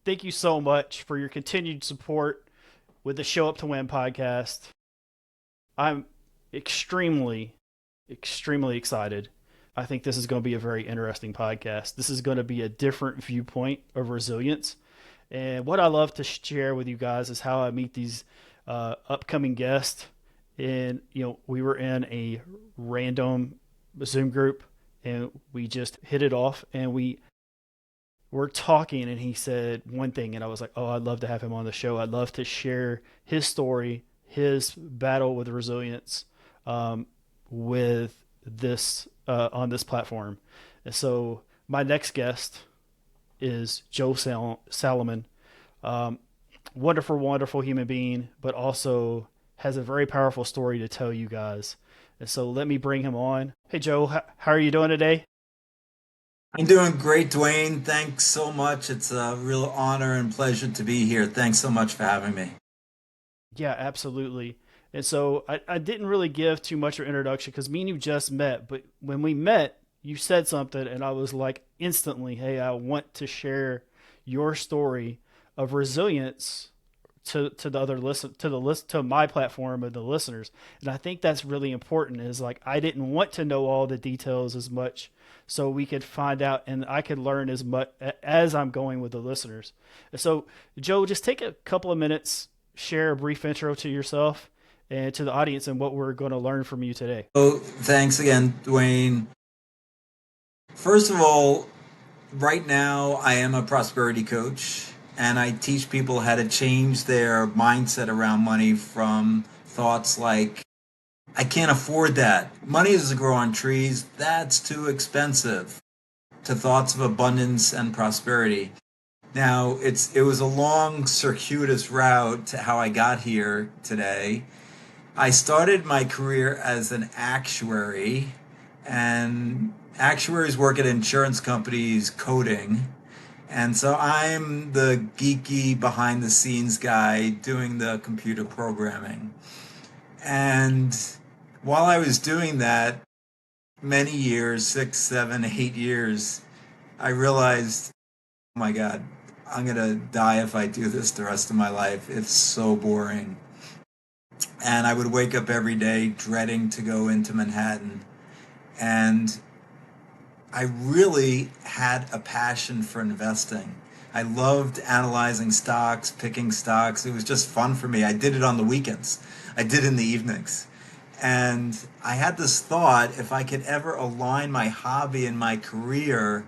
thank you so much for your continued support with the Show Up to Win podcast. I'm extremely, extremely excited. I think this is going to be a very interesting podcast. This is going to be a different viewpoint of resilience. And what I love to share with you guys is how I meet these upcoming guests. And, we were in a random Zoom group and we just hit it off and we were talking and he said one thing and I was like, oh, I'd love to have him on the show. I'd love to share his story, his battle with resilience with this on this platform. And so my next guest is Joe Salomon. Wonderful, wonderful human being, but also has a very powerful story to tell you guys. And so let me bring him on. Hey, Joe, how are you doing today? I'm doing great, Dwayne. Thanks so much. It's a real honor and pleasure to be here. Thanks so much for having me. Yeah, absolutely. And so I didn't really give too much of an introduction because me and you just met. But when we met, you said something, and I was like instantly, hey, I want to share your story of resilience to the other to my platform of the listeners. And I think that's really important is like I didn't want to know all the details as much so we could find out and I could learn as much as I'm going with the listeners. So Joe, just take a couple of minutes, share a brief intro to yourself and to the audience and what we're going to learn from you today. Oh, thanks again, Dwayne. First of all, right now I am a prosperity coach and I teach people how to change their mindset around money from thoughts like, I can't afford that. Money doesn't grow on trees. That's too expensive. To thoughts of abundance and prosperity. Now, it was a long, circuitous route to how I got here today. I started my career as an actuary, and actuaries work at insurance companies coding. And so I'm the geeky behind the scenes guy doing the computer programming. And while I was doing that, many years, 6, 7, 8 years, I realized, oh my God, I'm going to die if I do this the rest of my life. It's so boring. And I would wake up every day dreading to go into Manhattan. And I really had a passion for investing. I loved analyzing stocks, picking stocks. It was just fun for me. I did it on the weekends. I did it in the evenings. And I had this thought, if I could ever align my hobby and my career,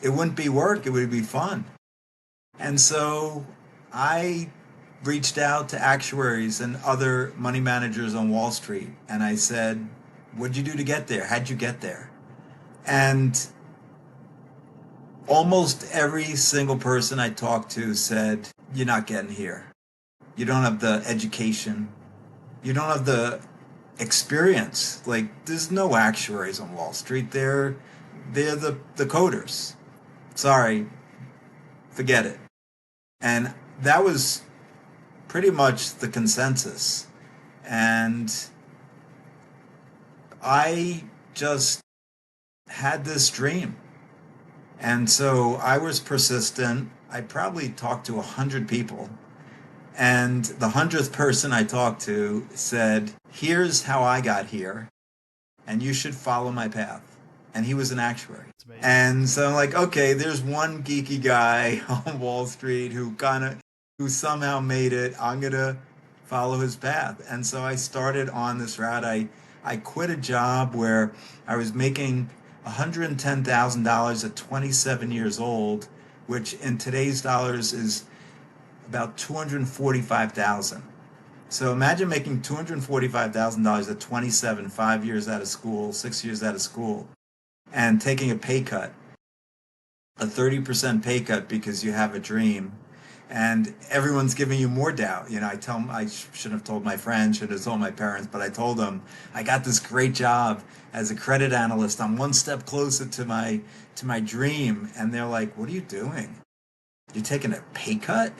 it wouldn't be work, it would be fun. And so I reached out to actuaries and other money managers on Wall Street and I said, what'd you do to get there? How'd you get there? And almost every single person I talked to said, you're not getting here. You don't have the education. You don't have the experience. Like, there's no actuaries on Wall Street. They're the coders. Sorry, forget it. And that was pretty much the consensus. And I just had this dream. And so I was persistent. I probably talked to 100 people. And the 100th person I talked to said, here's how I got here, and you should follow my path. And he was an actuary. It's amazing. And so I'm like, okay, there's one geeky guy on Wall Street who somehow made it. I'm gonna follow his path. And so I started on this route. I quit a job where I was making $110,000 at 27 years old, which in today's dollars is about 245,000. So imagine making $245,000 at 27, 5 years out of school, 6 years out of school, and taking a pay cut, a 30% pay cut because you have a dream. And everyone's giving you more doubt. You know, I tell them, I shouldn't have told my friends, should have told my parents, but I told them I got this great job as a credit analyst. I'm one step closer to my dream. And they're like, what are you doing? You're taking a pay cut?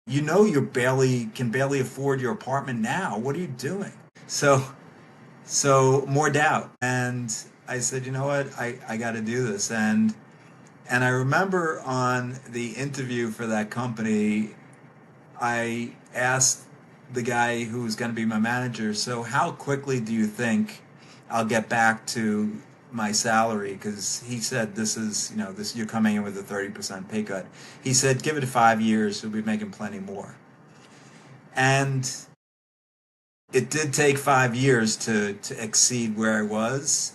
You know you can barely afford your apartment now. What are you doing? So more doubt. And I said, you know what? I got to do this. And And I remember on the interview for that company, I asked the guy who was going to be my manager, so how quickly do you think I'll get back to my salary? Because he said this is, this you're coming in with a 30% pay cut. He said, give it 5 years, you'll be making plenty more. And it did take 5 years to exceed where I was,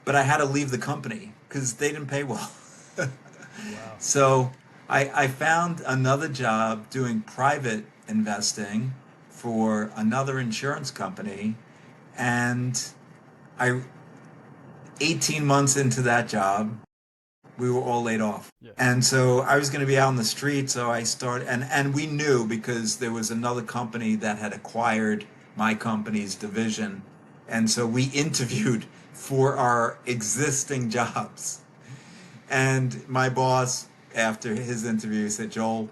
but I had to leave the company because they didn't pay well. Wow. So I found another job doing private investing for another insurance company, and I 18 months into that job, we were all laid off. Yeah. And so I was going to be out on the street, so I started, and we knew because there was another company that had acquired my company's division, and so we interviewed for our existing jobs. And my boss, after his interview, said, Joel,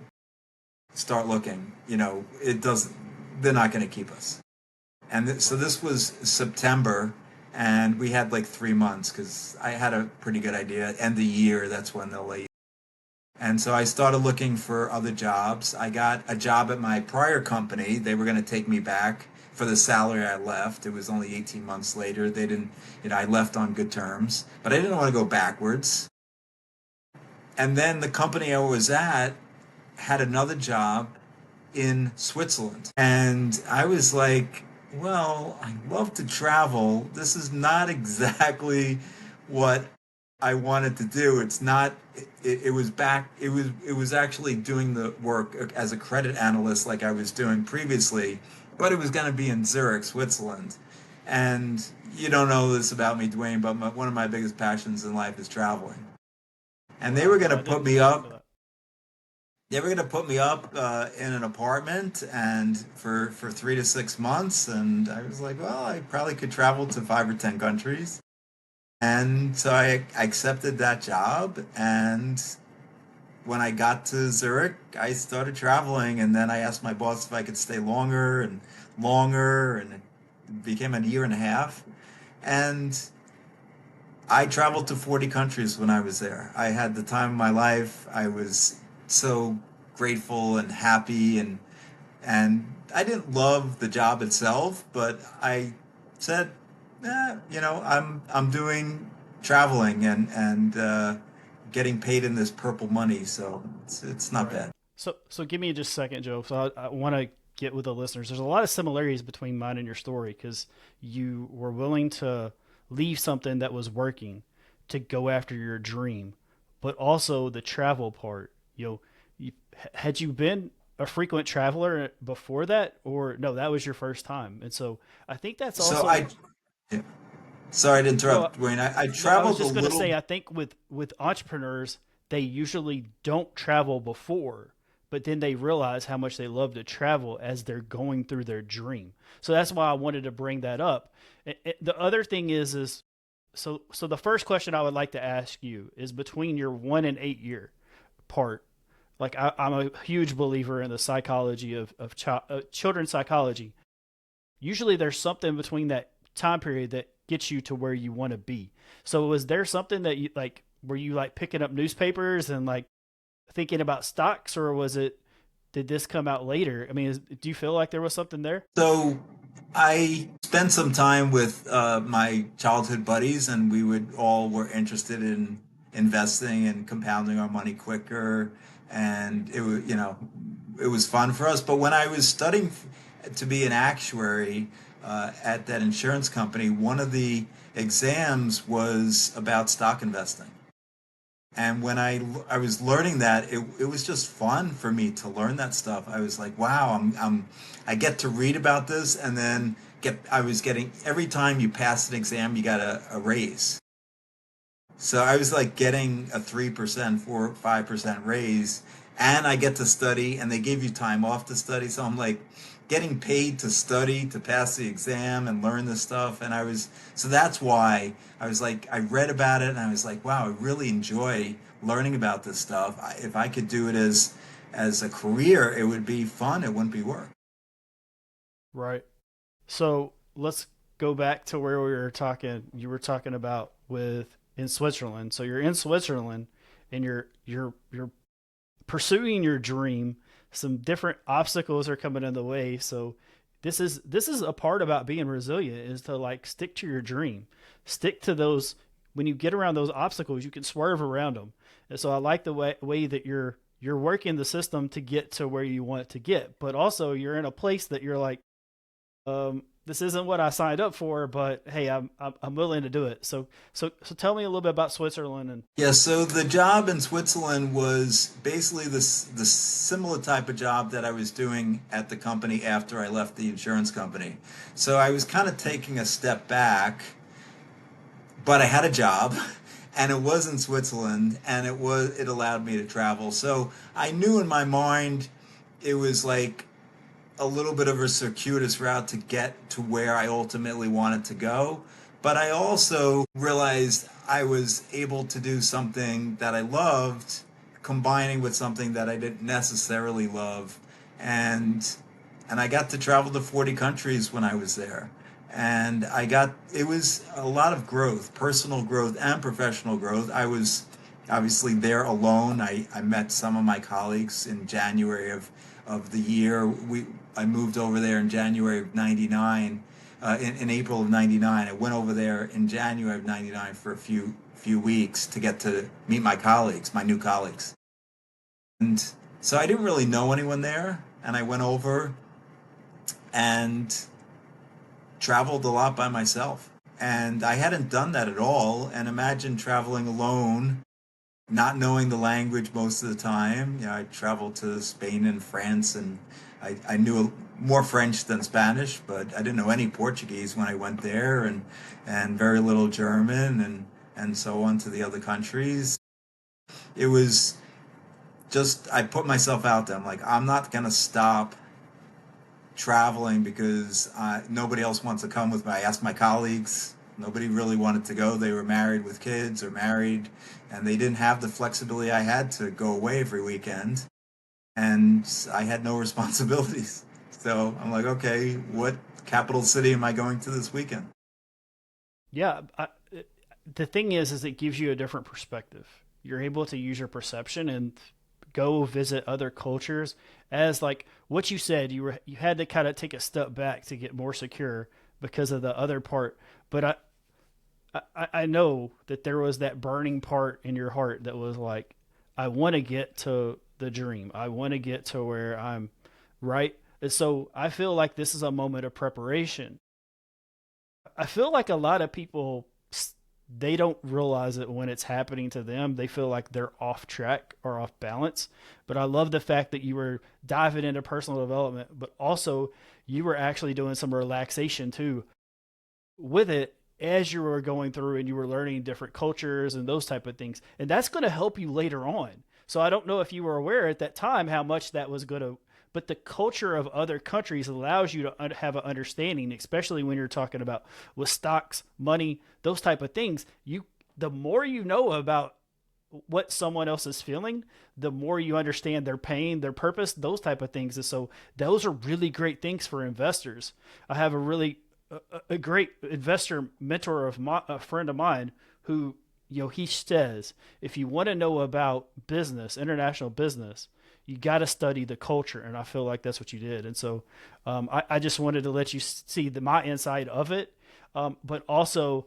start looking. It doesn't, they're not going to keep us. And so Right. this was September, and we had like 3 months because I had a pretty good idea. End the year, that's when they'll let you. And so I started looking for other jobs. I got a job at my prior company. They were going to take me back for the salary I left. It was only 18 months later. They didn't, I left on good terms, but I didn't want to go backwards. And then the company I was at had another job in Switzerland. And I was like, well, I love to travel. This is not exactly what I wanted to do. It's not it was back it was actually doing the work as a credit analyst like I was doing previously, but it was going to be in Zurich, Switzerland. And you don't know this about me, Dwayne, but one of my biggest passions in life is traveling. And they Wow. were going No, to I put didn't me I didn't know up that. they were going to put me up in an apartment and for 3 to 6 months, and I was like, well, I probably could travel to 5 or 10 countries, and so I accepted that job. And when I got to Zurich, I started traveling, and then I asked my boss if I could stay longer and longer, and it became a year and a half. And I traveled to 40 countries when I was there. I had the time of my life. I was so grateful and happy, and I didn't love the job itself, but I said, I'm doing traveling and getting paid in this purple money, so it's not Right. bad. So give me just a second, Joe. So I want to get with the listeners. There's a lot of similarities between mine and your story because you were willing to leave something that was working to go after your dream, but also the travel part. Had you been a frequent traveler before that, or no? That was your first time, and so I think that's So also yeah. Sorry to no. interrupt, Dwayne. I No, I was traveled a just going to little. say, I think with entrepreneurs, they usually don't travel before, but then they realize how much they love to travel as they're going through their dream. So that's why I wanted to bring that up. The other thing is so the first question I would like to ask you is between your 1 and 8 year part. Like I'm a huge believer in the psychology of children's psychology. Usually there's something between that time period that gets you to where you want to be. So was there something that you like were you like picking up newspapers and like thinking about stocks, or was it did this come out later? I mean, do you feel like there was something there? So I spent some time with my childhood buddies, and we would all were interested in investing and compounding our money quicker, and it was fun for us. But when I was studying to be an actuary at that insurance company, one of the exams was about stock investing. And when I was learning that, it was just fun for me to learn that stuff. I was like, wow, I get to read about this, and then I was getting every time you pass an exam, you got a raise. So I was like getting a 3%, 4, 5% raise, and I get to study, and they give you time off to study. So I'm like getting paid to study to pass the exam and learn this stuff. So that's why I was like, I read about it, and I was like, wow, I really enjoy learning about this stuff. If I could do it as a career, it would be fun. It wouldn't be work. Right. So let's go back to where we were talking. You were talking about with in Switzerland. So you're in Switzerland, and you're pursuing your dream, some different obstacles are coming in the way. So this is a part about being resilient, is to like stick to your dream, stick to those. When you get around those obstacles, you can swerve around them. And so I like the way that you're working the system to get to where you want it to get, but also you're in a place that you're like, this isn't what I signed up for, but hey, I'm willing to do it. So tell me a little bit about Switzerland and Yeah, so the job in Switzerland was basically the similar type of job that I was doing at the company after I left the insurance company. So I was kind of taking a step back, but I had a job and it was in Switzerland and it allowed me to travel. So I knew in my mind it was like a little bit of a circuitous route to get to where I ultimately wanted to go. But I also realized I was able to do something that I loved, combining with something that I didn't necessarily love. And and I got to travel to 40 countries when I was there. And it was a lot of growth, personal growth and professional growth. I was obviously there alone. I met some of my colleagues in January of the year. I moved over there in January of 99, in April of 99. I went over there in January of 99 for a few weeks to get to meet my colleagues, my new colleagues. And so I didn't really know anyone there. And I went over and traveled a lot by myself. And I hadn't done that at all. And imagine traveling alone, not knowing the language most of the time. You know, I traveled to Spain and France, and I knew more French than Spanish, but I didn't know any Portuguese when I went there, and very little German, and so on to the other countries. It was just, I put myself out there. I'm like, I'm not going to stop traveling because nobody else wants to come with me. I asked my colleagues. Nobody really wanted to go. They were married with kids or married, and they didn't have the flexibility I had to go away every weekend. And I had no responsibilities. So I'm like, okay, what capital city am I going to this weekend? yeah. The thing is it gives you a different perspective. You're able to use your perception and go visit other cultures. As like what you said, you had to kind of take a step back to get more secure because of the other part. But I know that there was that burning part in your heart that was like, I want to get to the dream. I want to get to where I'm right. And so I feel like this is a moment of preparation. I feel like a lot of people, they don't realize it when it's happening to them. They feel like they're off track or off balance. But I love the fact that you were diving into personal development, but also you were actually doing some relaxation too with it as you were going through, and you were learning different cultures and those type of things. And that's going to help you later on. So I don't know if you were aware at that time how much that was going to, but the culture of other countries allows you to have an understanding, especially when you're talking about with stocks, money, those type of things. The more you know about what someone else is feeling, the more you understand their pain, their purpose, those type of things. And so those are really great things for investors. I have a great investor mentor a friend of mine who, he says, if you want to know about business, international business, you got to study the culture. And I feel like that's what you did. And so I just wanted to let you see my insight of it. But also,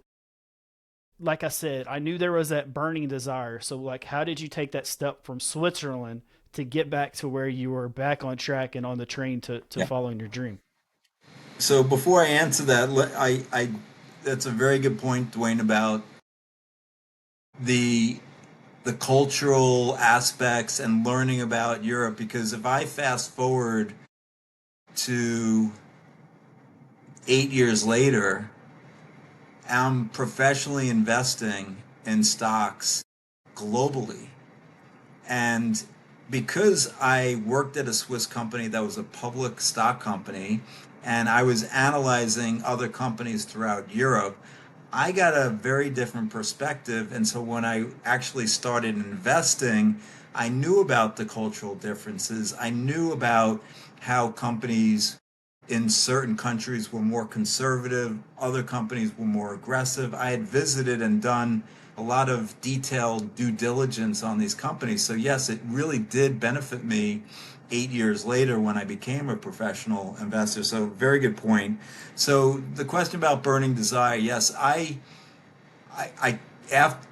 like I said, I knew there was that burning desire. So like, how did you take that step from Switzerland to get back to where you were back on track and on the train to Yeah. following your dream? So before I answer that, that's a very good point, Dwayne, about the the cultural aspects and learning about Europe. Because if I fast forward to 8 years later, I'm professionally investing in stocks globally. And because I worked at a Swiss company that was a public stock company, and I was analyzing other companies throughout Europe, I got a very different perspective. And so when I actually started investing, I knew about the cultural differences. I knew about how companies in certain countries were more conservative, other companies were more aggressive. I had visited and done a lot of detailed due diligence on these companies. So yes, it really did benefit me 8 years later when I became a professional investor. So very good point. So the question about burning desire, yes, I after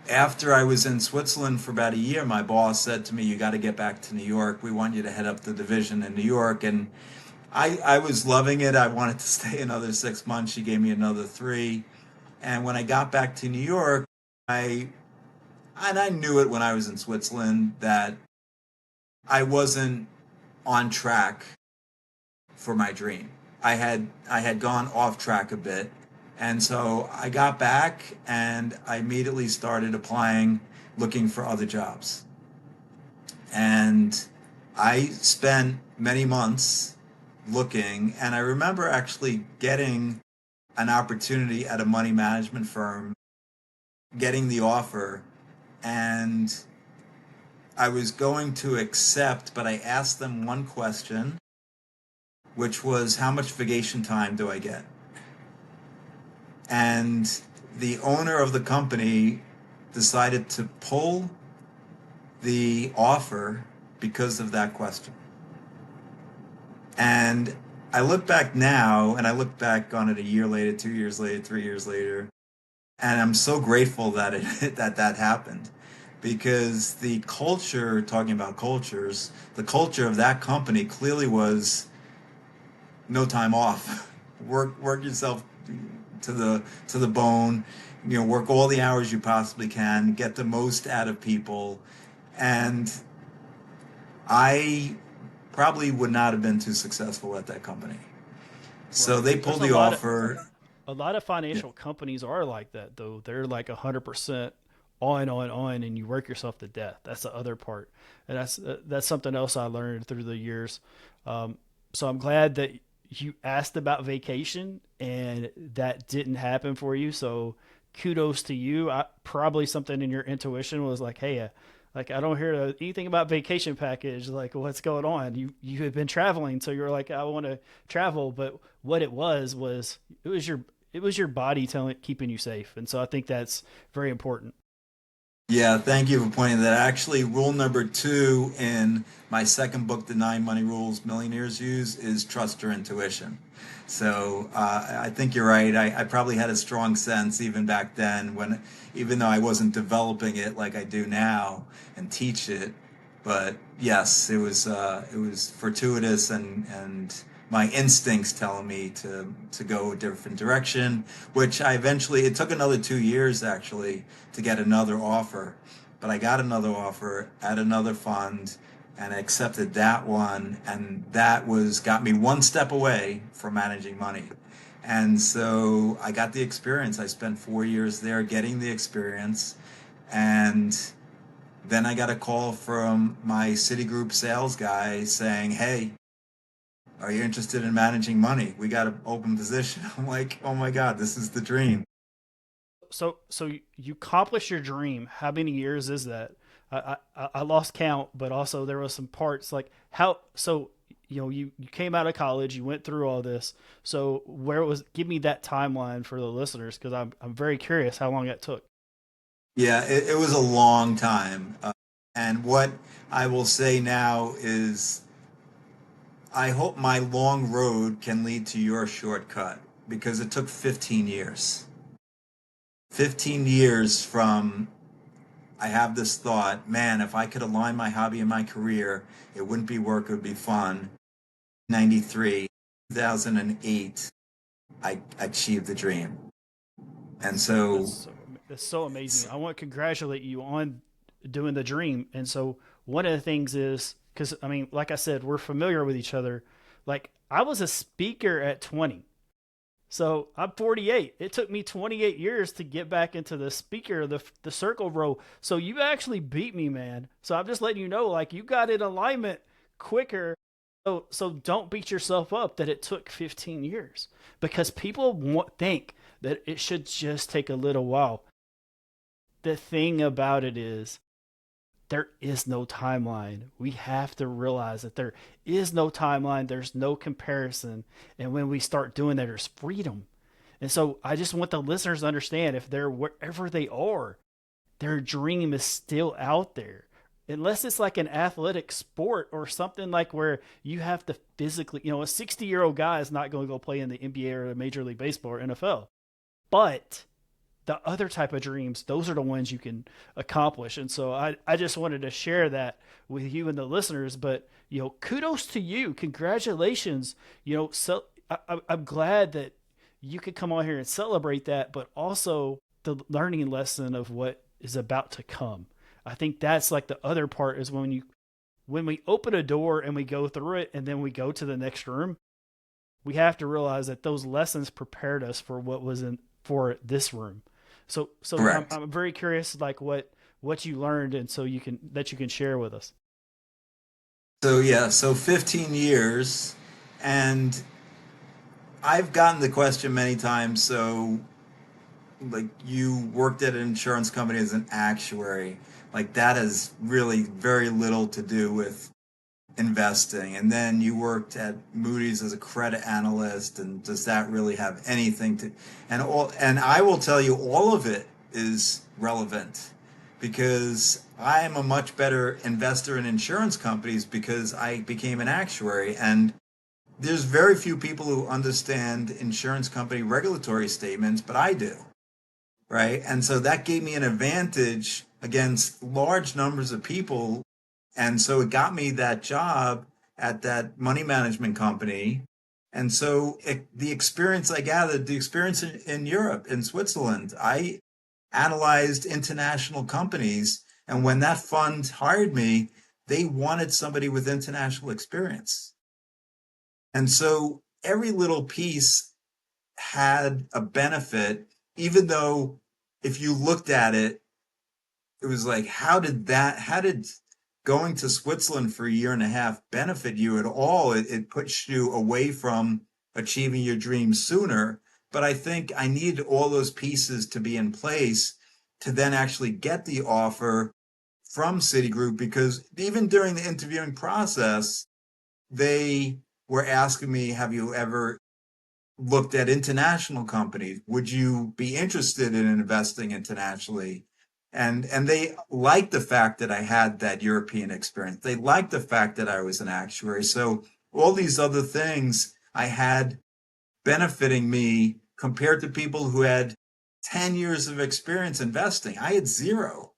after I was in Switzerland for about a year, my boss said to me, "You got to get back to New York. We want you to head up the division in New York." And I was loving it. I wanted to stay another 6 months. She gave me another three. And when I got back to New York, I I knew it when I was in Switzerland that I wasn't on track for my dream. I had gone off track a bit. And so I got back and I immediately started applying, looking for other jobs. And I spent many months looking, and I remember actually getting an opportunity at a money management firm, getting the offer, and I was going to accept, but I asked them one question, which was, how much vacation time do I get? And the owner of the company decided to pull the offer because of that question. And I look back now, and I look back on it a year later, 2 years later, 3 years later, and I'm so grateful that that happened, because the culture, talking about cultures, the culture of that company clearly was no time off. Work yourself to the bone. Work all the hours you possibly can. Get the most out of people, and I probably would not have been too successful at that company. So Right. they There's pulled the offer. a lot of Yeah. financial companies are like that though. They're like 100% on, and you work yourself to death. That's the other part, and that's something else I learned through the years. So I'm glad that you asked about vacation and that didn't happen for you. So kudos to you. Probably something in your intuition was like, hey, like I don't hear anything about vacation package. Like what's going on? You had been traveling, so you're like, I want to travel, but what it was it was your body telling keeping you safe, and so I think that's very important. Yeah, thank you for pointing that. Actually, rule number two in my second book, The Nine Money Rules Millionaires Use, is trust your intuition. So I think you're right. I probably had a strong sense even back then, even though I wasn't developing it like I do now and teach it. But yes, it was fortuitous, and my instincts telling me to go a different direction, which I eventually, it took another 2 years actually to get another offer, but I got another offer at another fund and I accepted that one, and that was got me one step away from managing money. And so I got the experience. I spent 4 years there getting the experience, and then I got a call from my Citigroup sales guy saying, "Hey, are you interested in managing money? We got an open position." I'm like, "Oh my God, this is the dream." So you accomplished your dream. How many years is that? I lost count, but also there was some parts like how so you came out of college, you went through all this. So where was give me that timeline for the listeners because I'm very curious how long that took. Yeah, it was a long time. And what I will say now is I hope my long road can lead to your shortcut, because it took 15 years. 15 years from I have this thought, man, if I could align my hobby and my career, it wouldn't be work, it would be fun. 93, 2008, I achieved the dream. And That's so, so that's so amazing. I want to congratulate you on doing the dream. And so one of the things is because I mean, like I said, we're familiar with each other. Like I was a speaker at 20. So I'm 48. It took me 28 years to get back into the speaker, the circle row. So you actually beat me, man. So I'm just letting you know, like you got in alignment quicker. So don't beat yourself up that it took 15 years because people think that it should just take a little while. The thing about it is there is no timeline. We have to realize that there is no timeline. There's no comparison. And when we start doing that, there's freedom. And so I just want the listeners to understand if they're wherever they are, their dream is still out there. Unless it's like an athletic sport or something like where you have to physically, a 60-year-old guy is not going to go play in the NBA or the Major League Baseball or NFL. But the other type of dreams, those are the ones you can accomplish. And so I just wanted to share that with you and the listeners. But, kudos to you. Congratulations. So I'm glad that you could come on here and celebrate that, but also the learning lesson of what is about to come. I think that's like the other part is when we open a door and we go through it and then we go to the next room, we have to realize that those lessons prepared us for what was in for this room. So Correct. I'm very curious, like what you learned, and so you can share with us. So yeah, so 15 years, and I've gotten the question many times. So, like, you worked at an insurance company as an actuary, like that has really very little to do with investing. And then you worked at Moody's as a credit analyst, and does that really have anything to? And I will tell you, all of it is relevant because I am a much better investor in insurance companies because I became an actuary, and there's very few people who understand insurance company regulatory statements, but I do, right? And so that gave me an advantage against large numbers of people. And so it got me that job at that money management company. And so the experience I gathered, the experience in Europe, in Switzerland, I analyzed international companies. And when that fund hired me, they wanted somebody with international experience. And so every little piece had a benefit, even though if you looked at it, it was like, how did going to Switzerland for a year and a half benefit you at all? It puts you away from achieving your dreams sooner. But I think I needed all those pieces to be in place to then actually get the offer from Citigroup, because even during the interviewing process, they were asking me, have you ever looked at international companies? Would you be interested in investing internationally? And they liked the fact that I had that European experience. They liked the fact that I was an actuary. So all these other things I had benefiting me compared to people who had 10 years of experience investing. I had zero,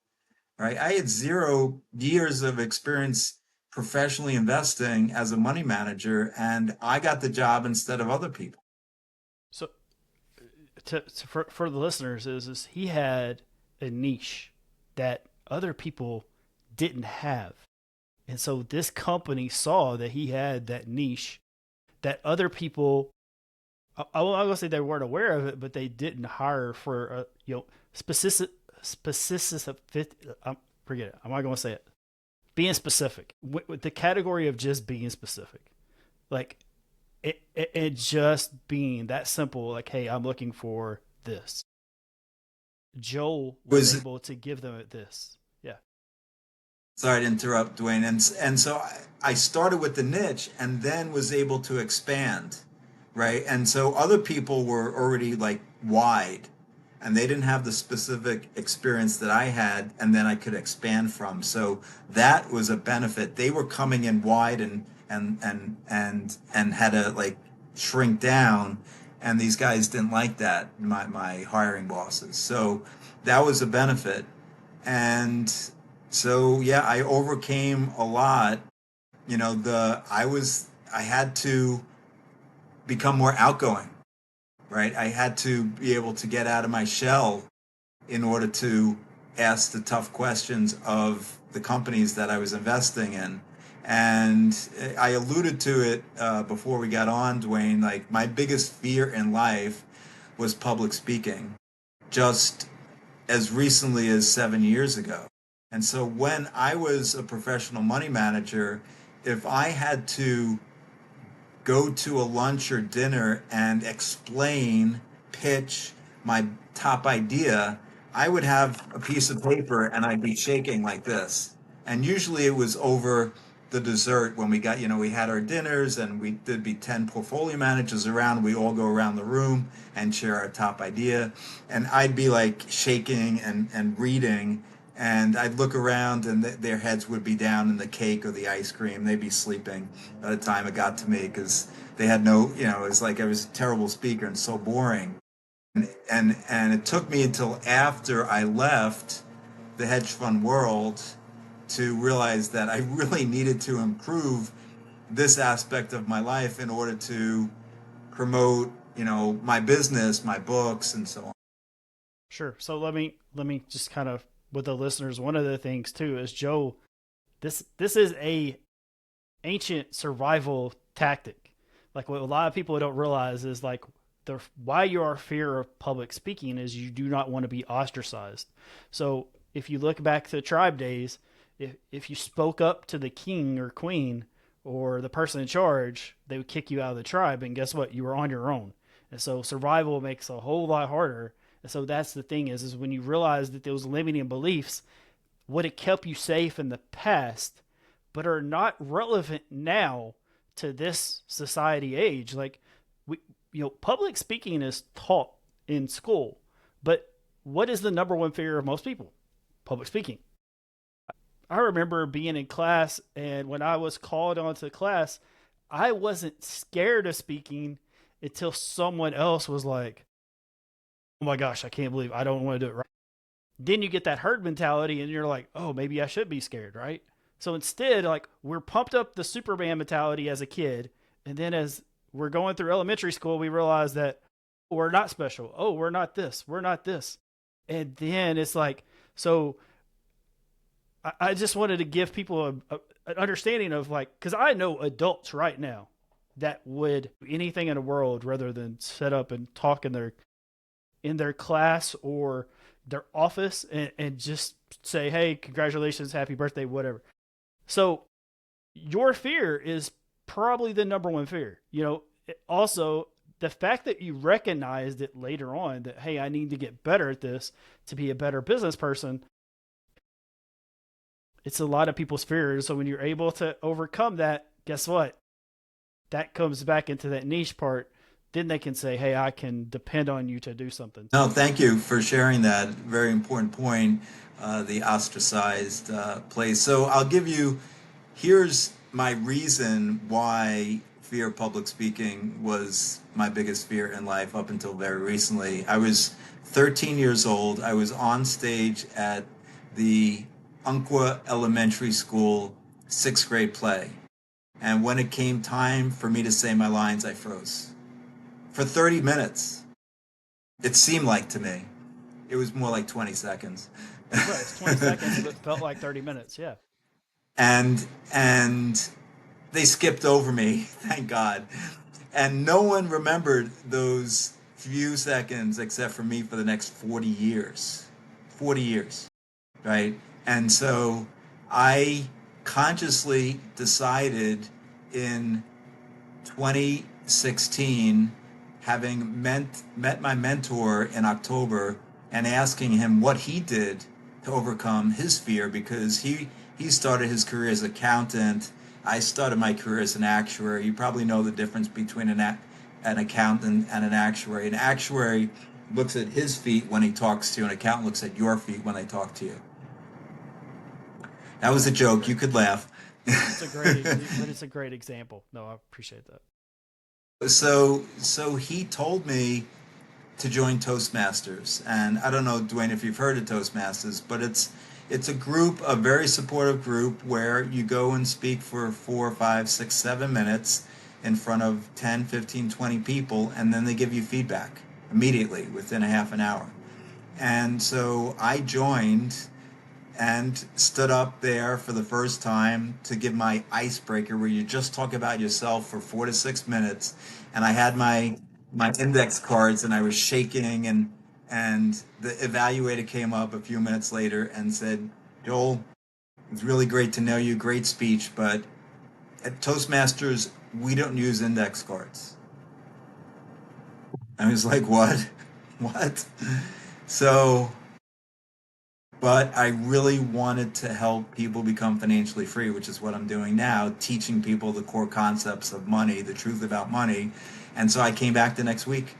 right? I had 0 years of experience professionally investing as a money manager, and I got the job instead of other people. So for the listeners is he had a niche that other people didn't have. And so this company saw that he had that niche that other people, I'm not gonna say they weren't aware of it, but they didn't hire for specific. Forget it. I'm not gonna say it. Being specific with the category of just being specific, like it just being that simple. Like, hey, I'm looking for this. Joel was Was able to give them this. Yeah. Sorry to interrupt, Dwayne. And so I started with the niche and then was able to expand, right? And so other people were already like wide, and they didn't have the specific experience that I had, and then I could expand from. So that was a benefit. They were coming in wide and had to like shrink down, and these guys didn't like that, my hiring bosses. So that was a benefit. And so yeah, I overcame a lot. I had to become more outgoing, right? I had to be able to get out of my shell in order to ask the tough questions of the companies that I was investing in. And I alluded to it before we got on, Dwayne. Like, my biggest fear in life was public speaking, just as recently as 7 years ago. And so when I was a professional money manager, if I had to go to a lunch or dinner and explain, pitch my top idea, I would have a piece of paper and I'd be shaking like this. And usually it was over the dessert when we got, we had our dinners and there'd be 10 portfolio managers around. We all go around the room and share our top idea. And I'd be like shaking and reading, and I'd look around and their heads would be down in the cake or the ice cream. They'd be sleeping by the time it got to me because they had no, it was like I was a terrible speaker and so boring. And it took me until after I left the hedge fund world to realize that I really needed to improve this aspect of my life in order to promote, my business, my books, and so on. Sure. So let me just kind of with the listeners. One of the things too is Joe. This is a ancient survival tactic. Like what a lot of people don't realize is like the why you are fear of public speaking is you do not want to be ostracized. So if you look back to the tribe days, if you spoke up to the king or queen or the person in charge, they would kick you out of the tribe. And guess what? You were on your own. And so survival makes a whole lot harder. And so that's the thing is when you realize that those limiting beliefs would have kept you safe in the past, but are not relevant now to this society age. Like we, public speaking is taught in school, but what is the number one fear of most people? Public speaking. I remember being in class, and when I was called onto class, I wasn't scared of speaking until someone else was like, "Oh my gosh, I can't believe I don't want to do it right." Then you get that herd mentality, and you're like, "Oh, maybe I should be scared, right?" So instead, like we're pumped up the Superman mentality as a kid, and then as we're going through elementary school, we realize that we're not special. Oh, we're not this. We're not this. And then it's like, so I just wanted to give people an understanding of like, because I know adults right now that would do anything in the world rather than sit up and talk in their class or their office and just say, "Hey, congratulations, happy birthday," whatever. So your fear is probably the number one fear. Also the fact that you recognized it later on that, hey, I need to get better at this to be a better business person. It's a lot of people's fears. So when you're able to overcome that, guess what? That comes back into that niche part. Then they can say, hey, I can depend on you to do something. No, thank you for sharing that very important point, the ostracized place. So I'll give you, here's my reason why fear of public speaking was my biggest fear in life up until very recently. I was 13 years old. I was on stage at the Umpqua Elementary School sixth grade play. And when it came time for me to say my lines, I froze. For 30 minutes, it seemed like to me. It was more like 20 seconds. Right. It's 20 seconds, but felt like 30 minutes. Yeah. And they skipped over me, thank God. And no one remembered those few seconds except for me for the next 40 years. 40 years, right? And so I consciously decided in 2016, having met my mentor in October and asking him what he did to overcome his fear, because he started his career as an accountant. I started my career as an actuary. You probably know the difference between an accountant and an actuary. An actuary looks at his feet when he talks to you. An accountant looks at your feet when they talk to you. That was a joke. You could laugh. It's a great example. No, I appreciate that. So he told me to join Toastmasters, and I don't know, Dwayne, if you've heard of Toastmasters, but it's a group, a very supportive group where you go and speak for 4, 5, 6, 7 minutes in front of 10, 15, 20 people, and then they give you feedback immediately within a half an hour. And so I joined and stood up there for the first time to give my icebreaker, where you just talk about yourself for 4 to 6 minutes. And I had my index cards, and I was shaking, and the evaluator came up a few minutes later and said, "Joel, it's really great to know you, great speech, but at Toastmasters we don't use index cards." I was like, "What? What?" So but I really wanted to help people become financially free, which is what I'm doing now, teaching people the core concepts of money, the truth about money. And so I came back the next week,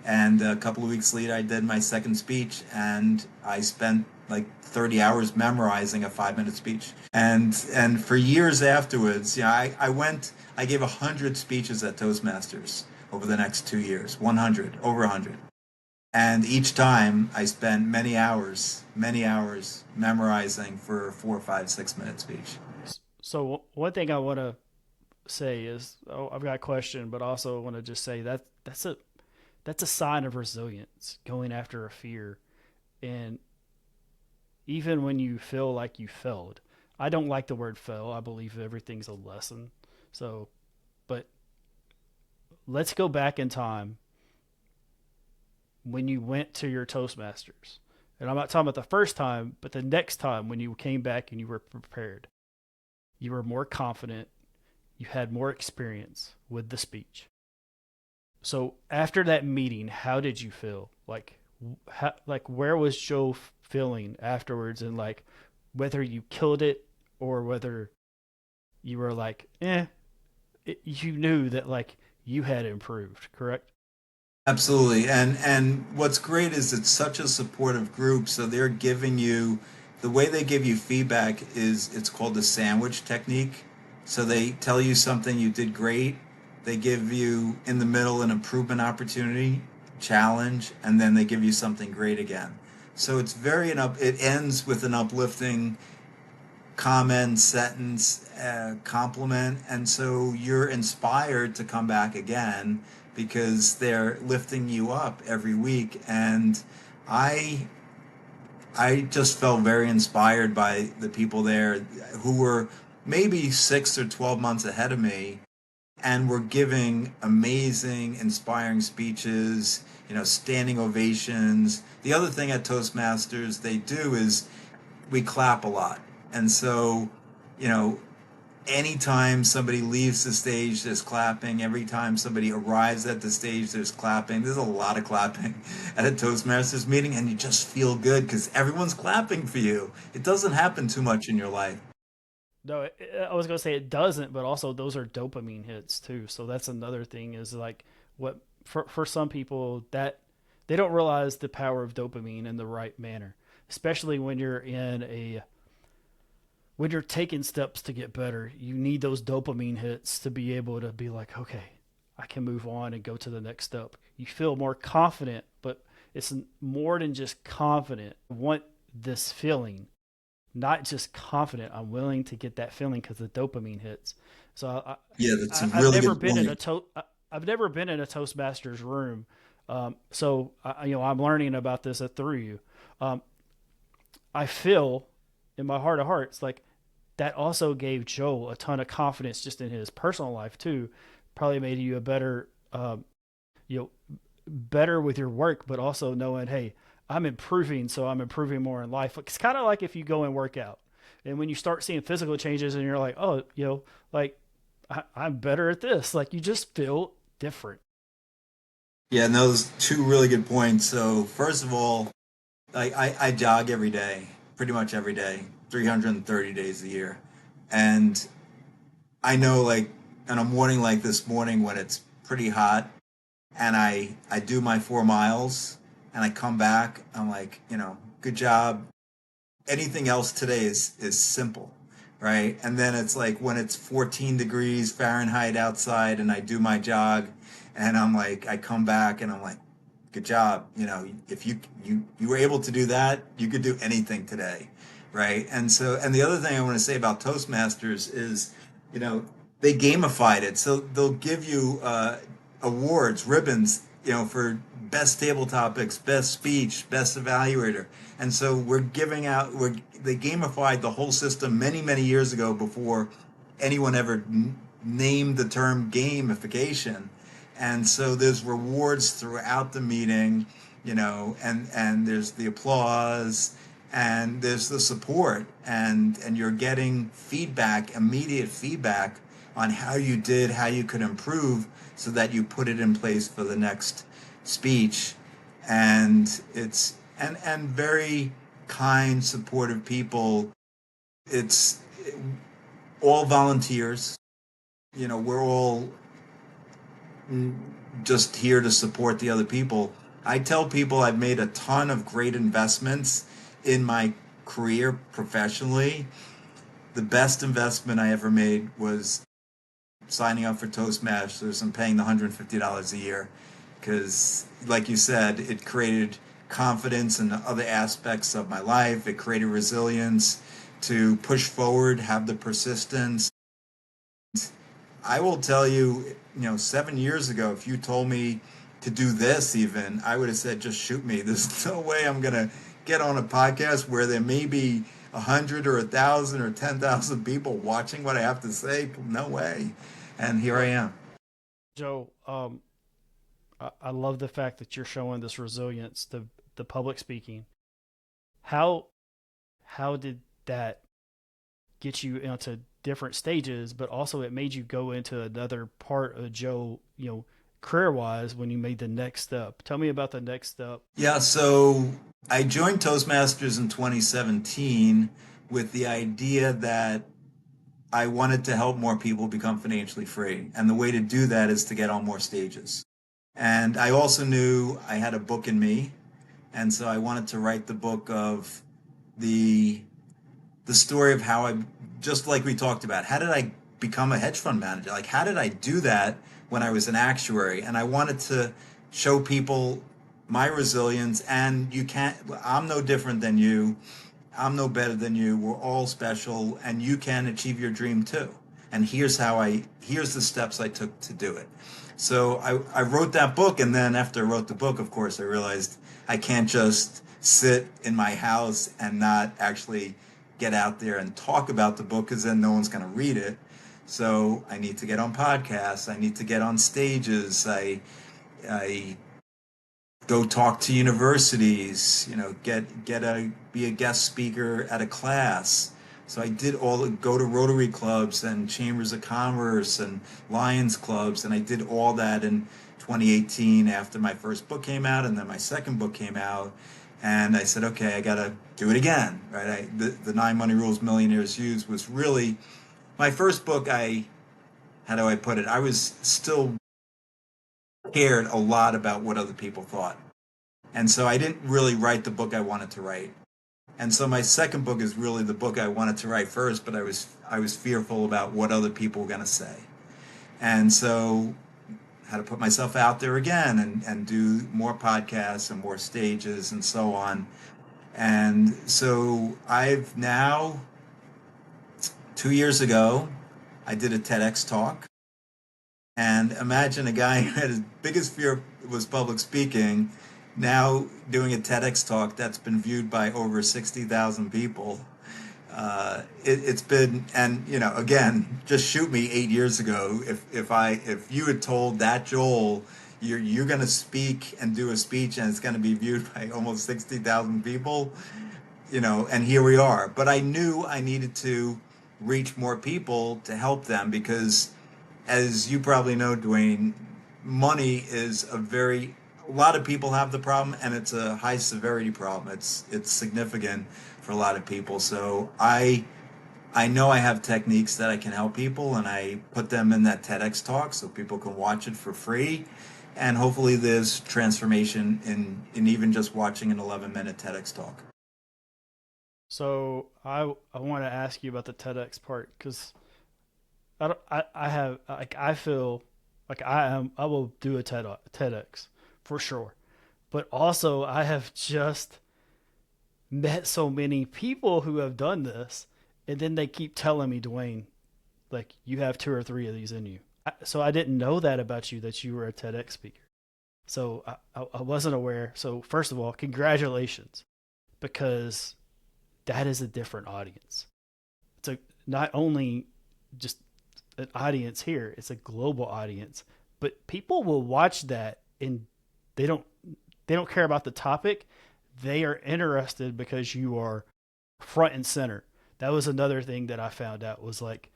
and a couple of weeks later, I did my second speech, and I spent like 30 hours memorizing a 5-minute speech. And for years afterwards, I gave 100 speeches at Toastmasters over the next 2 years, 100, over 100. And each time I spent many hours memorizing for 4, 5, 6 minute speech. So one thing I want to say is, oh, I've got a question, but also want to just say that that's a sign of resilience, going after a fear, and even when you feel like you failed. I don't like the word fail. I believe everything's a lesson. So, but let's go back in time when you went to your Toastmasters. And I'm not talking about the first time, but the next time when you came back and you were prepared. You were more confident. You had more experience with the speech. So after that meeting, how did you feel? Like where was Joe feeling afterwards, and like whether you killed it or whether you were like, you knew that like you had improved, correct? Absolutely. And what's great is it's such a supportive group. So they're giving you the way they give you feedback is it's called the sandwich technique. So they tell you something you did great. They give you in the middle an improvement opportunity, challenge, and then they give you something great again. So it's it ends with an uplifting comment, sentence, compliment, and so you're inspired to come back again because they're lifting you up every week. And I I just felt very inspired by the people there who were maybe 6 or 12 months ahead of me and were giving amazing, inspiring speeches, standing ovations. The other thing at Toastmasters they do is we clap a lot. And so, you know, anytime somebody leaves the stage, there's clapping. Every time somebody arrives at the stage, there's clapping. There's a lot of clapping at a Toastmasters meeting, and you just feel good because everyone's clapping for you. It doesn't happen too much in your life. No, I was gonna say it doesn't, but also those are dopamine hits too. So that's another thing is like what for some people that they don't realize the power of dopamine in the right manner, especially when you're taking steps to get better. You need those dopamine hits to be able to be like, okay, I can move on and go to the next step. You feel more confident, but it's more than just confident. I want this feeling, not just confident. I'm willing to get that feeling because the dopamine hits. So Yeah, that's a I've really never good been in a point. to I've never been in a Toastmasters room. So I'm learning about this through you. Um, I feel in my heart of hearts like that also gave Joel a ton of confidence just in his personal life too. Probably made you a better, you know, better with your work, but also knowing, hey, I'm improving, so I'm improving more in life. It's kind of like if you go and work out, and when you start seeing physical changes, and you're like, oh, like I'm better at this. Like you just feel different. Yeah, and those two really good points. So, first of all, I jog every day, pretty much every day, 330 days a year. And I know, like, on a morning like this morning when it's pretty hot, and I do my 4 miles and I come back. I'm like, good job. Anything else today is simple, right? And then it's like when it's 14 degrees Fahrenheit outside and I do my jog, and I'm like, I come back and I'm like, good job. If you were able to do that, you could do anything today, right? And the other thing I want to say about Toastmasters is, you know, they gamified it, so they'll give you awards, ribbons, for best table topics, best speech, best evaluator. And so they gamified the whole system many years ago before anyone ever named the term gamification. And so there's rewards throughout the meeting, and there's the applause and there's the support, and you're getting feedback, immediate feedback on how you did, how you could improve so that you put it in place for the next speech. And it's and very kind, supportive people. It's all volunteers. We're all just here to support the other people. I tell people I've made a ton of great investments in my career professionally. The best investment I ever made was signing up for Toastmasters and paying the $150 a year because, like you said, it created confidence in other aspects of my life. It created resilience to push forward, have the persistence. I will tell you, 7 years ago, if you told me to do this, even, I would have said, just shoot me. There's no way I'm going to get on a podcast where there may be 100 or 1,000 or 10,000 people watching what I have to say. No way. And here I am. Joe, I love the fact that you're showing this resilience, the public speaking. How did that get you into different stages, but also it made you go into another part of Joe, career wise when you made the next step? Tell me about the next step. Yeah, so I joined Toastmasters in 2017 with the idea that I wanted to help more people become financially free. And the way to do that is to get on more stages. And I also knew I had a book in me. And so I wanted to write the book of the the story of how I, just like we talked about, how did I become a hedge fund manager? Like, how did I do that when I was an actuary? And I wanted to show people my resilience. And I'm no different than you. I'm no better than you. We're all special, and you can achieve your dream too. And here's the steps I took to do it. So I wrote that book, and then after I wrote the book, of course, I realized I can't just sit in my house and not actually get out there and talk about the book because then no one's going to read it. So I need to get on podcasts. I need to get on stages. I go talk to universities, be a guest speaker at a class. So I did go to Rotary clubs and chambers of commerce and Lions clubs, and I did all that in 2018 after my first book came out, and then my second book came out, and I said, okay, I gotta do it again, right? The 9 Money Rules Millionaires Use was really my first book. How do I put it? I was still cared a lot about what other people thought. And so I didn't really write the book I wanted to write. And so my second book is really the book I wanted to write first, but I was fearful about what other people were going to say. And so I had to put myself out there again and do more podcasts and more stages and so on. And so I've now, 2 years ago, I did a TEDx talk. And imagine a guy who had his biggest fear was public speaking, now doing a TEDx talk that's been viewed by over 60,000 people. It's been, and again, just shoot me 8 years ago. If you had told that Joel, you're going to speak and do a speech and it's going to be viewed by almost 60,000 people, and here we are. But I knew I needed to reach more people to help them because, as you probably know, Dwayne, money is a lot of people have the problem, and it's a high severity problem. It's significant for a lot of people. So I know I have techniques that I can help people, and I put them in that TEDx talk so people can watch it for free. And hopefully there's transformation in even just watching an 11-minute TEDx talk. So I want to ask you about the TEDx part because I feel like I will do a TEDx for sure, but also I have just met so many people who have done this, and then they keep telling me, Dwayne, like you have 2 or 3 of these in you. So I didn't know that about you, that you were a TEDx speaker. So I wasn't aware. So first of all, congratulations, because that is a different audience. It's not only just an audience here, it's a global audience. But people will watch that and they don't care about the topic. They are interested because you are front and center. That was another thing that I found out was like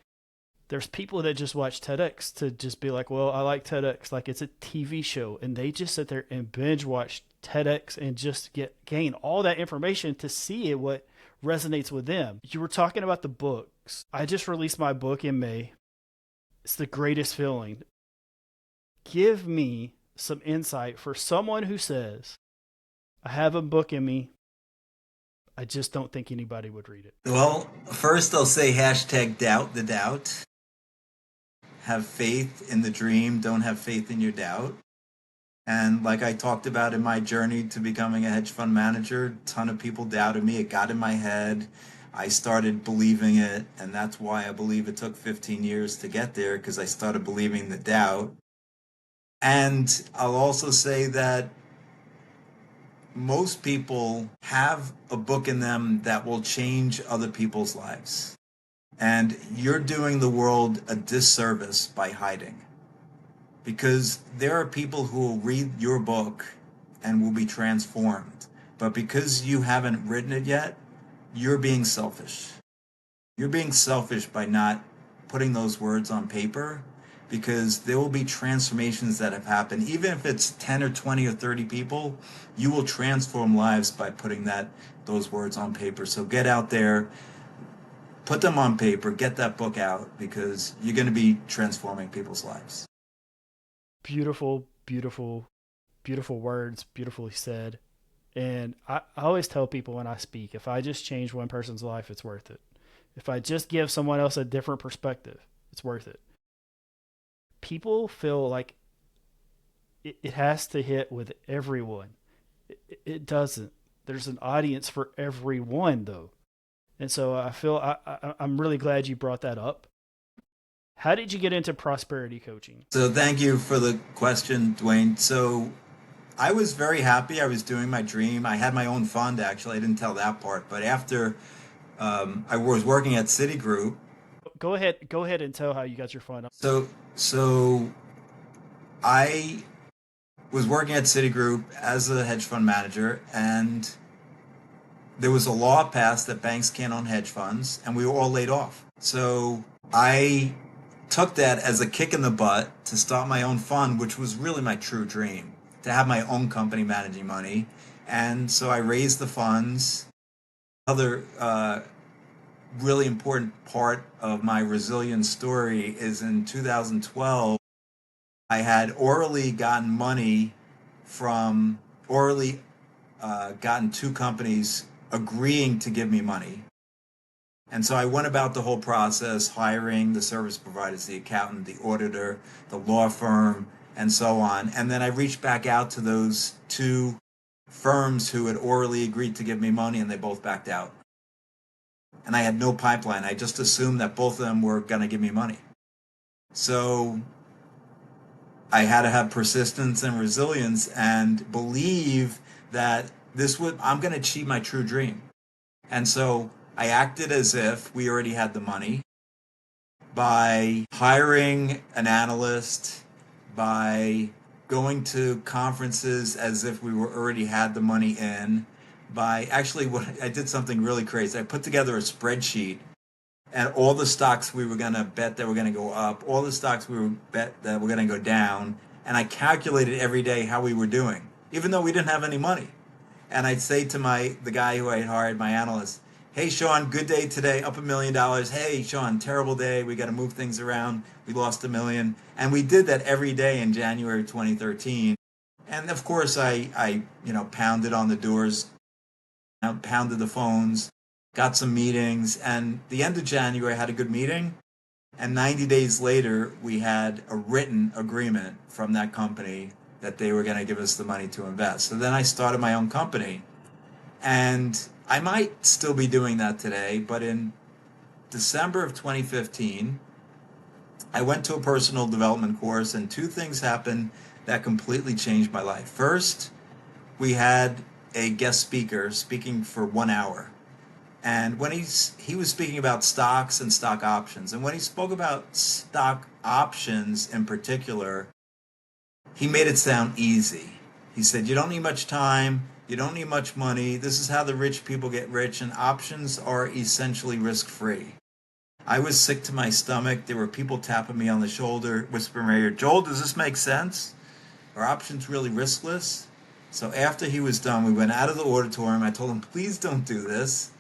There's people that just watch TEDx to just be like, well, I like TEDx, like it's a TV show, and they just sit there and binge watch TEDx and just gain all that information to see what resonates with them. You were talking about the books. I just released my book in May. It's the greatest feeling. Give me some insight for someone who says, I have a book in me. I just don't think anybody would read it. Well, first I'll say hashtag doubt the doubt. Have faith in the dream. Don't have faith in your doubt. And like I talked about in my journey to becoming a hedge fund manager, a ton of people doubted me. It got in my head. I started believing it. And that's why I believe it took 15 years to get there, because I started believing the doubt. And I'll also say that most people have a book in them that will change other people's lives. And you're doing the world a disservice by hiding. Because there are people who will read your book and will be transformed. But because you haven't written it yet, you're being selfish. You're being selfish by not putting those words on paper, because there will be transformations that have happened. Even if it's 10 or 20 or 30 people, you will transform lives by putting those words on paper. So get out there, put them on paper, get that book out, because you're going to be transforming people's lives. Beautiful, beautiful, beautiful words, beautifully said. And I always tell people when I speak, if I just change one person's life, it's worth it. If I just give someone else a different perspective, it's worth it. People feel like it has to hit with everyone. It doesn't. There's an audience for everyone, though. And so I feel I'm really glad you brought that up. How did you get into prosperity coaching? So thank you for the question, Dwayne. So I was very happy. I was doing my dream. I had my own fund, actually. I didn't tell that part. But after I was working at Citigroup. Go ahead and tell how you got your fund. So I was working at Citigroup as a hedge fund manager, and there was a law passed that banks can't own hedge funds, and we were all laid off. So I took that as a kick in the butt to start my own fund, which was really my true dream, to have my own company managing money. And so I raised the funds. Another really important part of my resilience story is in 2012, I had orally gotten two companies agreeing to give me money. And so I went about the whole process, hiring the service providers, the accountant, the auditor, the law firm, and so on. And then I reached back out to those two firms who had orally agreed to give me money, and they both backed out. And I had no pipeline. I just assumed that both of them were going to give me money. So I had to have persistence and resilience and believe that I'm going to achieve my true dream. And so I acted as if we already had the money by hiring an analyst, by going to conferences as if we already had the money in, I did something really crazy. I put together a spreadsheet and all the stocks we were going to bet that were going to go up, all the stocks we were bet that were going to go down, and I calculated every day how we were doing, even though we didn't have any money. And I'd say to the guy who I had hired, my analyst, hey, Sean, good day today, up $1 million. Hey, Sean, terrible day. We got to move things around. We lost $1 million. And we did that every day in January 2013. And of course, I pounded on the doors, pounded the phones, got some meetings. And the end of January, I had a good meeting. And 90 days later, we had a written agreement from that company that they were going to give us the money to invest. So then I started my own company. And I might still be doing that today, but in December of 2015, I went to a personal development course, and two things happened that completely changed my life. First, we had a guest speaker speaking for 1 hour. And when he was speaking about stocks and stock options, and when he spoke about stock options in particular, he made it sound easy. He said, you don't need much time, you don't need much money, this is how the rich people get rich, and options are essentially risk-free. I was sick to my stomach. There were people tapping me on the shoulder, whispering in my ear, Joel, does this make sense? Are options really riskless? So after he was done, we went out of the auditorium. I told him, please don't do this.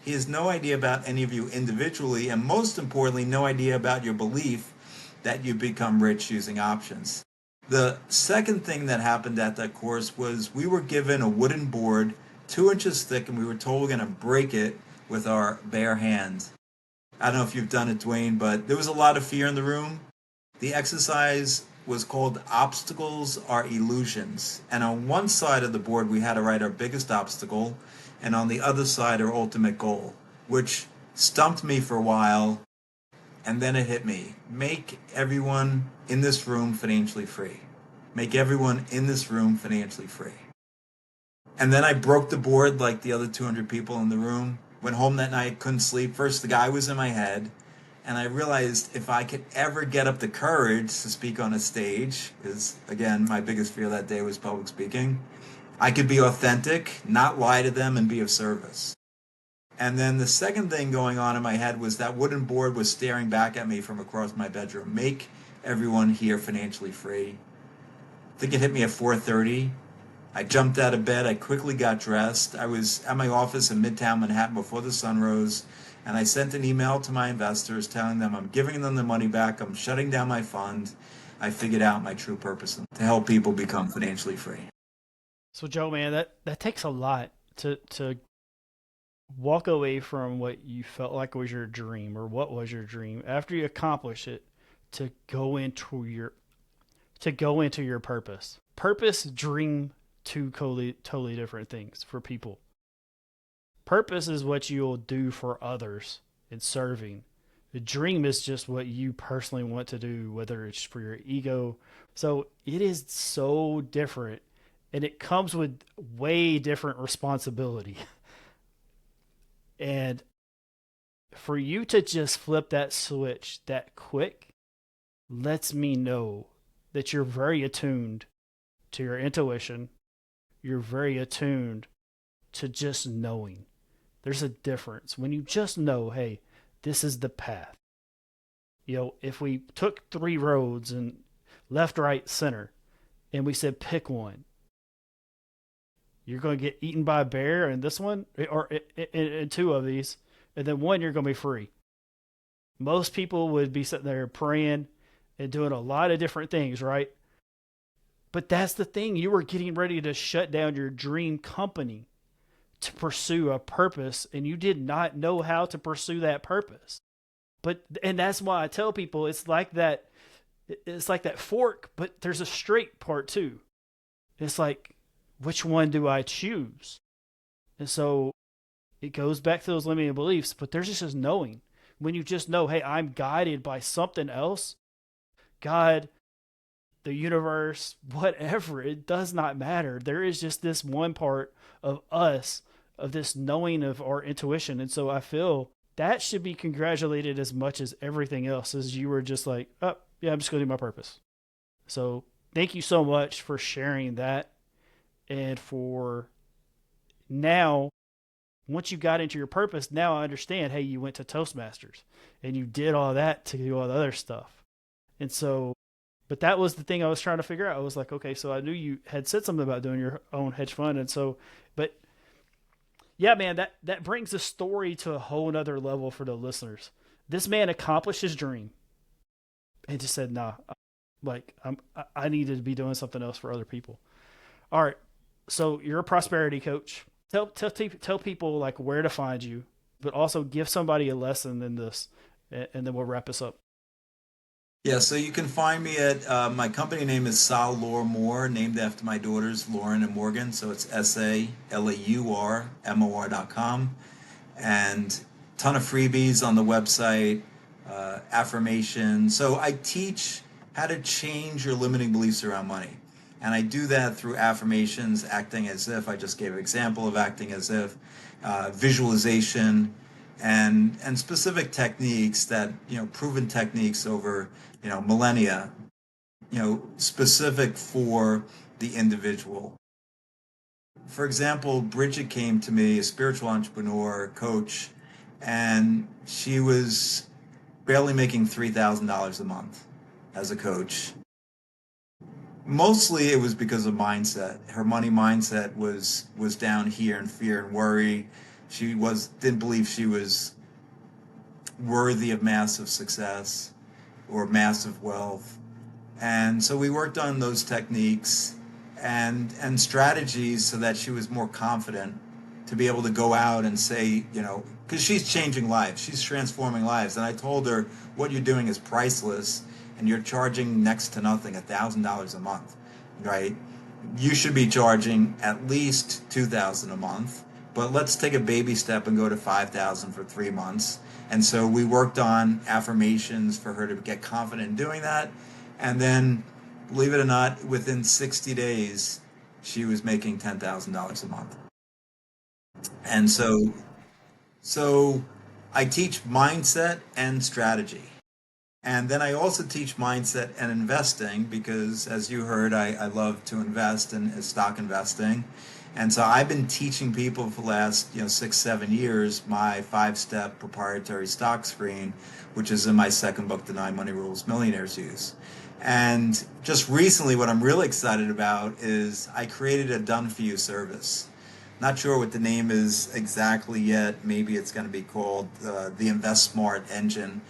He has no idea about any of you individually, and most importantly, no idea about your belief that you become rich using options. The second thing that happened at that course was we were given a wooden board 2 inches thick, and we were told we're going to break it with our bare hands. I don't know if you've done it, Dwayne, but there was a lot of fear in the room. The exercise was called Obstacles Are Illusions. And on one side of the board, we had to write our biggest obstacle, and on the other side, our ultimate goal, which stumped me for a while. And then it hit me. Make everyone in this room financially free. Make everyone in this room financially free. And then I broke the board like the other 200 people in the room. Went home that night, couldn't sleep. First, the guy was in my head. And I realized if I could ever get up the courage to speak on a stage, because again, my biggest fear that day was public speaking, I could be authentic, not lie to them, and be of service. And then the second thing going on in my head was that wooden board was staring back at me from across my bedroom. Make everyone here financially free. I think it hit me at 4:30. I jumped out of bed. I quickly got dressed. I was at my office in Midtown Manhattan before the sun rose, and I sent an email to my investors telling them I'm giving them the money back. I'm shutting down my fund. I figured out my true purpose to help people become financially free. So Joe, man, that takes a lot to walk away from what you felt like was your dream or what was your dream after you accomplish it to go into your purpose. Purpose, dream, two totally different things for people. Purpose is what you'll do for others in serving. The dream is just what you personally want to do, whether it's for your ego. So it is so different, and it comes with way different responsibility. And for you to just flip that switch that quick lets me know that you're very attuned to your intuition. You're very attuned to just knowing. There's a difference when you just know, hey, this is the path. If we took three roads and left, right, center, and we said pick one, you're going to get eaten by a bear in this one, or in two of these, and then one you're going to be free. Most people would be sitting there praying and doing a lot of different things, right? But that's the thing. You were getting ready to shut down your dream company to pursue a purpose, and you did not know how to pursue that purpose. And that's why I tell people it's like that fork, but there's a straight part too. It's like, which one do I choose? And so it goes back to those limiting beliefs, but there's just knowing. When you just know, hey, I'm guided by something else, God, the universe, whatever, it does not matter. There is just this one part of us, of this knowing of our intuition. And so I feel that should be congratulated as much as everything else, as you were just like, oh, yeah, I'm just going to do my purpose. So thank you so much for sharing that. And for now, once you got into your purpose, now I understand, hey, you went to Toastmasters and you did all that to do all the other stuff. And so, but that was the thing I was trying to figure out. I was like, okay, so I knew you had said something about doing your own hedge fund. And so, but yeah, man, that brings the story to a whole nother level for the listeners. This man accomplished his dream and just said, nah, I needed to be doing something else for other people. All right. So you're a prosperity coach. Tell people like where to find you, but also give somebody a lesson in this, and then we'll wrap this up. Yeah, so you can find me at my company name is Sal Laur Moore, named after my daughters Lauren and Morgan. So it's SALAURMOR.com, and ton of freebies on the website, affirmations. So I teach how to change your limiting beliefs around money. And I do that through affirmations, acting as if, I just gave an example of acting as if, visualization, and specific techniques that, proven techniques over, millennia, specific for the individual. For example, Bridget came to me, a spiritual entrepreneur, coach, and she was barely making $3,000 a month as a coach. Mostly it was because of mindset. Her money mindset was down here in fear and worry. She was didn't believe she was worthy of massive success or massive wealth. And so we worked on those techniques and strategies so that she was more confident to be able to go out and say, because she's changing lives, she's transforming lives. And I told her, what you're doing is priceless, and you're charging next to nothing, $1,000 a month, right? You should be charging at least $2,000 a month, but let's take a baby step and go to $5,000 for 3 months. And so we worked on affirmations for her to get confident in doing that. And then, believe it or not, within 60 days, she was making $10,000 a month. And so I teach mindset and strategy. And then I also teach mindset and investing because, as you heard, I love to invest in stock investing. And so I've been teaching people for the last 6, 7 years my 5-step proprietary stock screen, which is in my second book, The 9 Money Rules Millionaires Use. And just recently, what I'm really excited about is I created a done for you service. Not sure what the name is exactly yet. Maybe it's going to be called the Invest Smart Engine,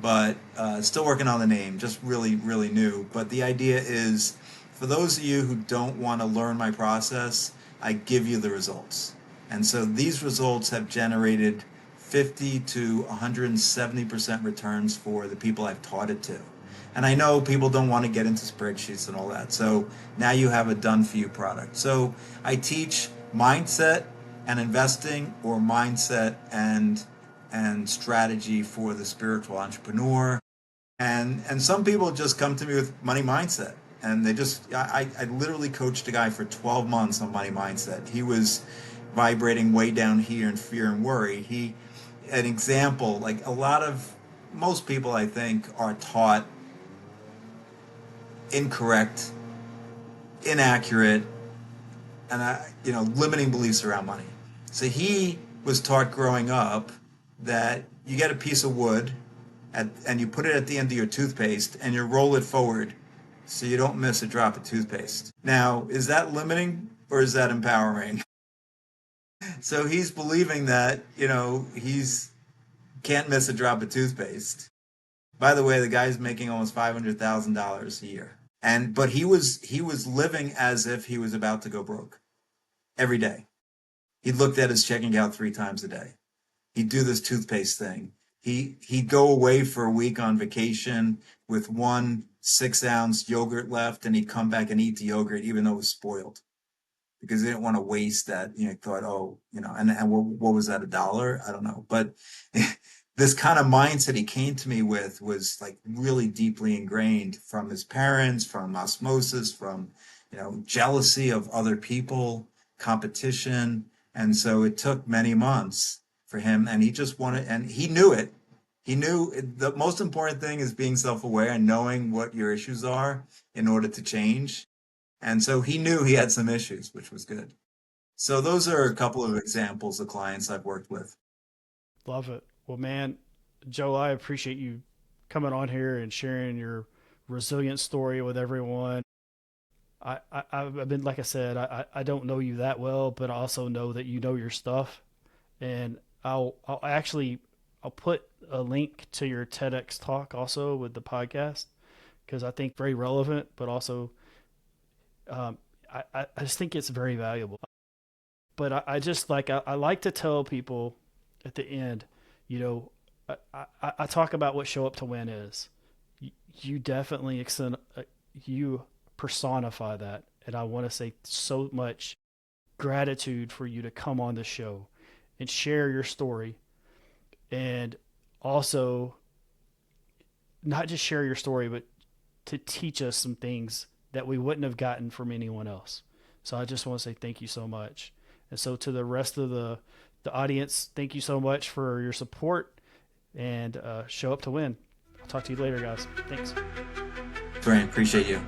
but still working on the name, just really, really new. But the idea is for those of you who don't want to learn my process, I give you the results. And so these results have generated 50 to 170% returns for the people I've taught it to. And I know people don't want to get into spreadsheets and all that. So now you have a done for you product. So I teach mindset and investing, or mindset and strategy for the spiritual entrepreneur. And some people just come to me with money mindset. And I literally coached a guy for 12 months on money mindset. He was vibrating way down here in fear and worry. An example, like most people I think are taught incorrect, inaccurate, and limiting beliefs around money. So he was taught growing up that you get a piece of wood and you put it at the end of your toothpaste and you roll it forward so you don't miss a drop of toothpaste. Now, is that limiting or is that empowering? So he's believing that, he's can't miss a drop of toothpaste. By the way, the guy's making almost $500,000 a year. But he was living as if he was about to go broke every day. He looked at his checking account 3 times a day. He'd do this toothpaste thing. He'd go away for a week on vacation with 1 6-ounce yogurt left, and he'd come back and eat the yogurt even though it was spoiled because he didn't want to waste that. He thought, and what was that, $1? I don't know. But this kind of mindset he came to me with was like really deeply ingrained from his parents, from osmosis, from jealousy of other people, competition. And so it took many months for him, and he just wanted, and he knew it. He knew the most important thing is being self-aware and knowing what your issues are in order to change. And so he knew he had some issues, which was good. So those are a couple of examples of clients I've worked with. Love it. Well, man, Joe, I appreciate you coming on here and sharing your resilient story with everyone. I've been, like I said, I don't know you that well, but I also know that you know your stuff. And I'll put a link to your TEDx talk also with the podcast because I think very relevant, but also um, I just think it's very valuable. But I just I like to tell people at the end, you know, I talk about what Show Up to Win is. You definitely you personify that, and I want to say so much gratitude for you to come on the show and share your story, and also not just share your story, but to teach us some things that we wouldn't have gotten from anyone else. So I just want to say thank you so much. And so to the rest of the audience, thank you so much for your support, and Show Up to Win. I'll talk to you later, guys. Thanks. Dwayne, appreciate you.